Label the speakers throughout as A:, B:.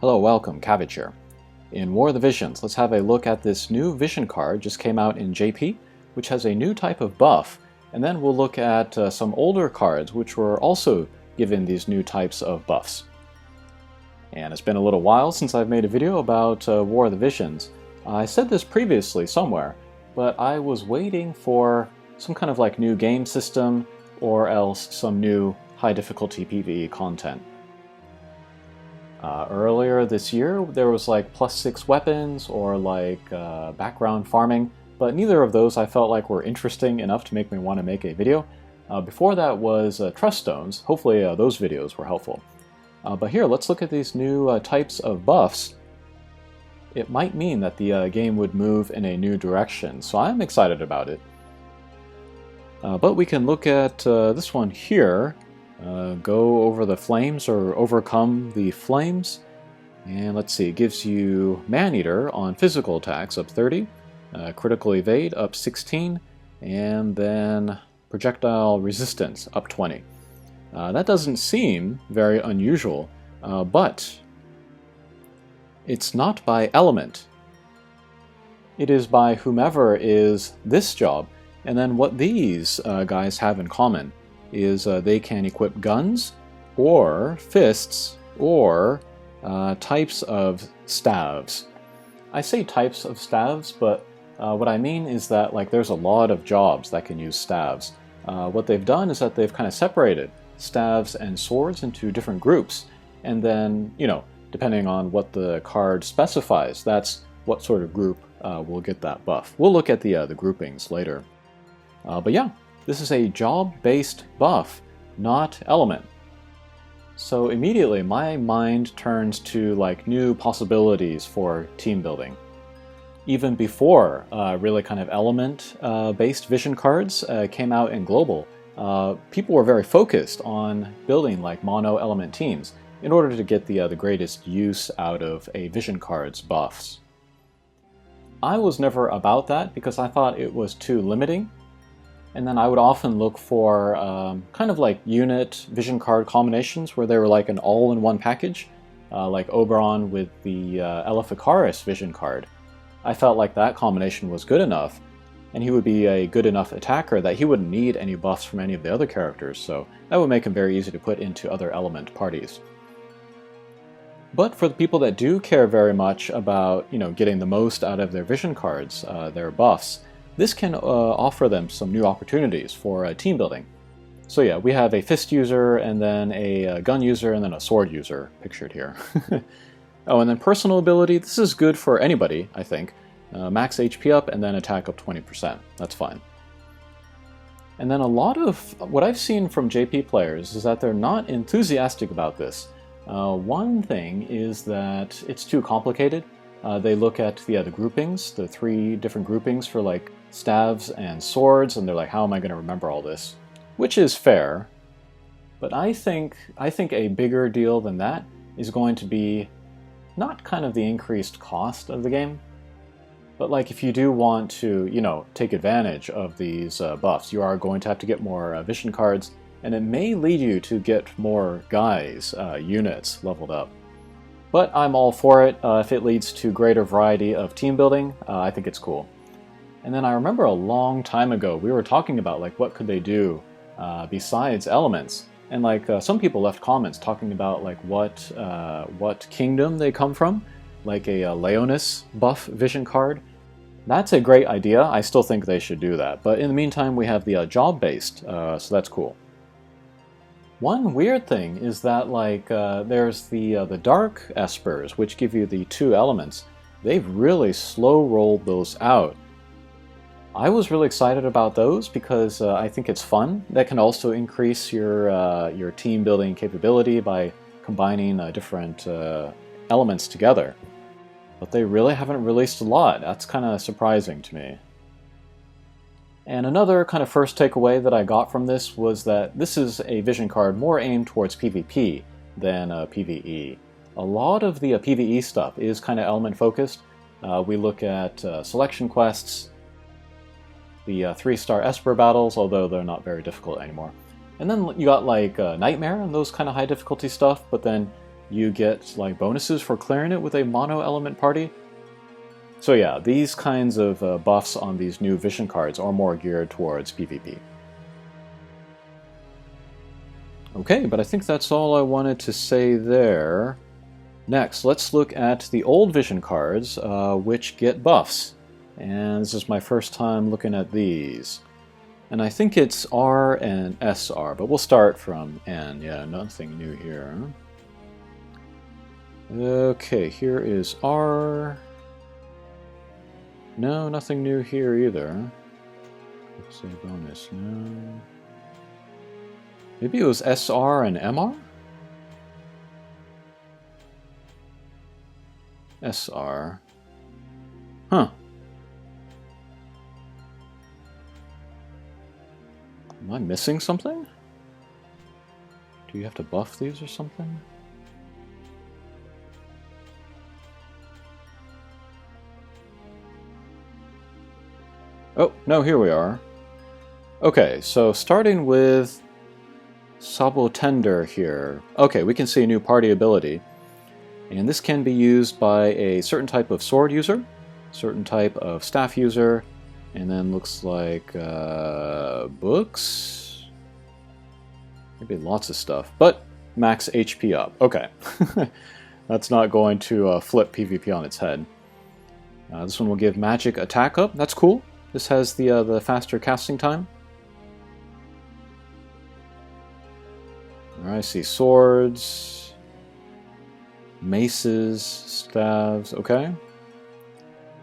A: Hello, welcome, Cabbage here. In War of the Visions, let's have a look at this new Vision card just came out in JP, which has a new type of buff, and then we'll look at some older cards which were also given these new types of buffs. And it's been a little while since I've made a video about War of the Visions. I said this previously somewhere, but I was waiting for some kind of like new game system or else some new high difficulty PvE content. Earlier this year there was like +6 weapons or like background farming, but neither of those I felt like were interesting enough to make me want to make a video. Before that was Trust Stones. Hopefully those videos were helpful. But here, let's look at these new types of buffs. It might mean that the game would move in a new direction, so I'm excited about it. But we can look at this one here. Go over the flames or overcome the flames. And let's see, it gives you Man-Eater on physical attacks up 30, critical evade up 16, and then projectile resistance up 20. That doesn't seem very unusual, but it's not by element. It is by whomever is this job, and then what these guys have in common is they can equip guns, or fists, or types of staves. I say types of staves, but what I mean is that like there's a lot of jobs that can use staves. What they've done is that they've kind of separated staves and swords into different groups, and then, you know, depending on what the card specifies, that's what sort of group will get that buff. We'll look at the groupings later. But yeah, this is a job-based buff, not element. So immediately my mind turns to like new possibilities for team building. Even before really kind of element-based vision cards came out in global, people were very focused on building like mono-element teams in order to get the greatest use out of a vision card's buffs. I was never about that because I thought it was too limiting. And then I would often look for kind of like unit vision card combinations where they were like an all-in-one package, like Oberon with the Eleficaris vision card. I felt like that combination was good enough, and he would be a good enough attacker that he wouldn't need any buffs from any of the other characters, so that would make him very easy to put into other element parties. But for the people that do care very much about, you know, getting the most out of their vision cards, their buffs, this can offer them some new opportunities for team building. So yeah, we have a fist user, and then a gun user, and then a sword user pictured here. Oh, and then personal ability, this is good for anybody, I think. Max HP up, and then attack up 20%. That's fine. And then a lot of what I've seen from JP players is that they're not enthusiastic about this. One thing is that it's too complicated. They look at the groupings, the 3 different groupings for like staves and swords, and they're like, how am I going to remember all this? Which is fair, but I think a bigger deal than that is going to be not kind of the increased cost of the game, but like if you do want to, you know, take advantage of these buffs, you are going to have to get more vision cards, and it may lead you to get more guys, units leveled up. But I'm all for it. If it leads to greater variety of team building, I think it's cool. And then I remember a long time ago, we were talking about like what could they do besides elements. And like some people left comments talking about like what kingdom they come from, like a Leonis buff vision card. That's a great idea. I still think they should do that. But in the meantime, we have the job-based, so that's cool. One weird thing is that like there's the Dark Espers, which give you the 2 elements. They've really slow-rolled those out. I was really excited about those because I think it's fun. That can also increase your team building capability by combining different elements together. But they really haven't released a lot. That's kind of surprising to me. And another kind of first takeaway that I got from this was that this is a vision card more aimed towards PvP than PvE. A lot of the PvE stuff is kind of element focused. We look at selection quests, the 3-star Esper battles, although they're not very difficult anymore. And then you got like Nightmare and those kind of high difficulty stuff, but then you get like bonuses for clearing it with a mono element party. So yeah, these kinds of buffs on these new vision cards are more geared towards PvP. Okay, but I think that's all I wanted to say there. Next, let's look at the old vision cards, which get buffs. And this is my first time looking at these. And I think it's R and SR, but we'll start from N. Yeah, nothing new here. Okay, here is R. No, nothing new here either. Let's say bonus, no. Maybe it was SR and MR? SR. Huh. Am I missing something? Do you have to buff these or something? Oh, no, here we are. Okay, so starting with Sabotender here. Okay, we can see a new party ability. And this can be used by a certain type of sword user, certain type of staff user, and then looks like books? Maybe lots of stuff, but max HP up. Okay. That's not going to flip PvP on its head. This one will give magic attack up. That's cool. This has the faster casting time. Alright, I see swords, maces, staves, okay.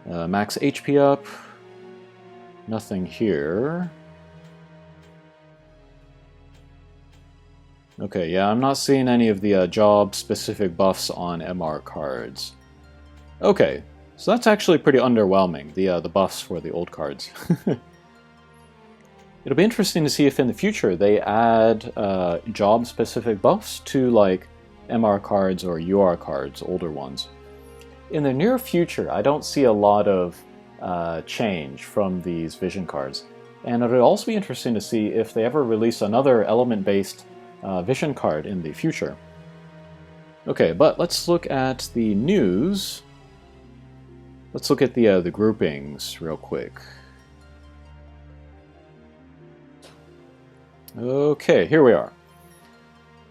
A: Max HP up. Nothing here. Okay, yeah, I'm not seeing any of the job-specific buffs on MR cards. Okay, so that's actually pretty underwhelming, the buffs for the old cards. It'll be interesting to see if in the future they add job-specific buffs to like MR cards or UR cards, older ones. In the near future, I don't see a lot of change from these vision cards. And it'll also be interesting to see if they ever release another element-based vision card in the future. Okay, but let's look at the news. Let's look at the groupings real quick. Okay, here we are.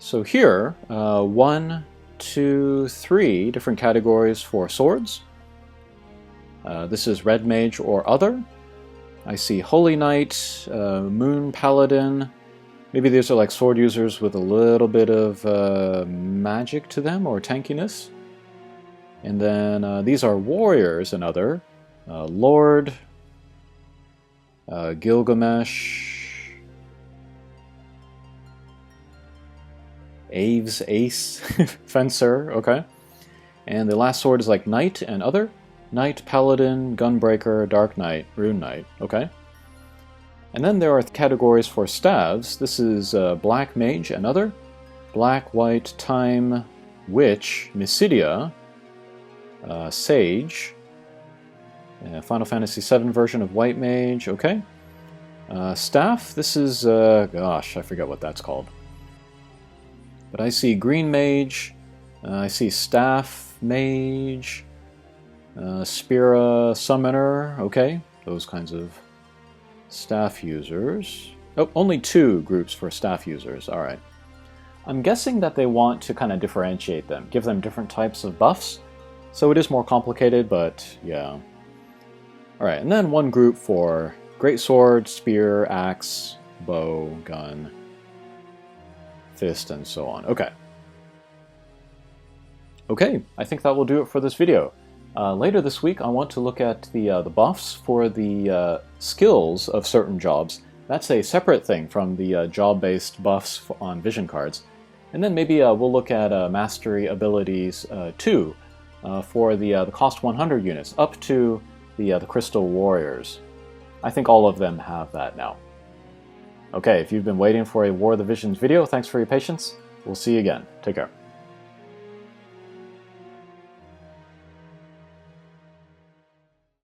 A: So here, 1, 2, 3 different categories for swords. This is Red Mage or Other. I see Holy Knight, Moon Paladin. Maybe these are like sword users with a little bit of magic to them or tankiness. And then these are Warriors and Other. Lord, Gilgamesh, Aves, Ace, Fencer, okay. And the last sword is like Knight and Other. Knight, Paladin, Gunbreaker, Dark Knight, Rune Knight, okay. And then there are categories for staves. This is Black Mage and Other. Black, White, Time, Witch, Mysidia, Sage. Final Fantasy VII version of White Mage, okay. Staff, this is, gosh, I forget what that's called. But I see Green Mage, I see Staff Mage, Spira Summoner, okay, those kinds of staff users. Oh, only 2 groups for staff users, alright. I'm guessing that they want to kind of differentiate them, give them different types of buffs, so it is more complicated, but yeah. Alright, and then 1 group for greatsword, spear, axe, bow, gun, fist, and so on. Okay. Okay, I think that will do it for this video. Later this week, I want to look at the buffs for the skills of certain jobs. That's a separate thing from the job-based buffs on vision cards. And then maybe we'll look at mastery abilities too for the cost 100 units, up to the Crystal Warriors. I think all of them have that now. Okay, if you've been waiting for a War of the Visions video, thanks for your patience. We'll see you again. Take care.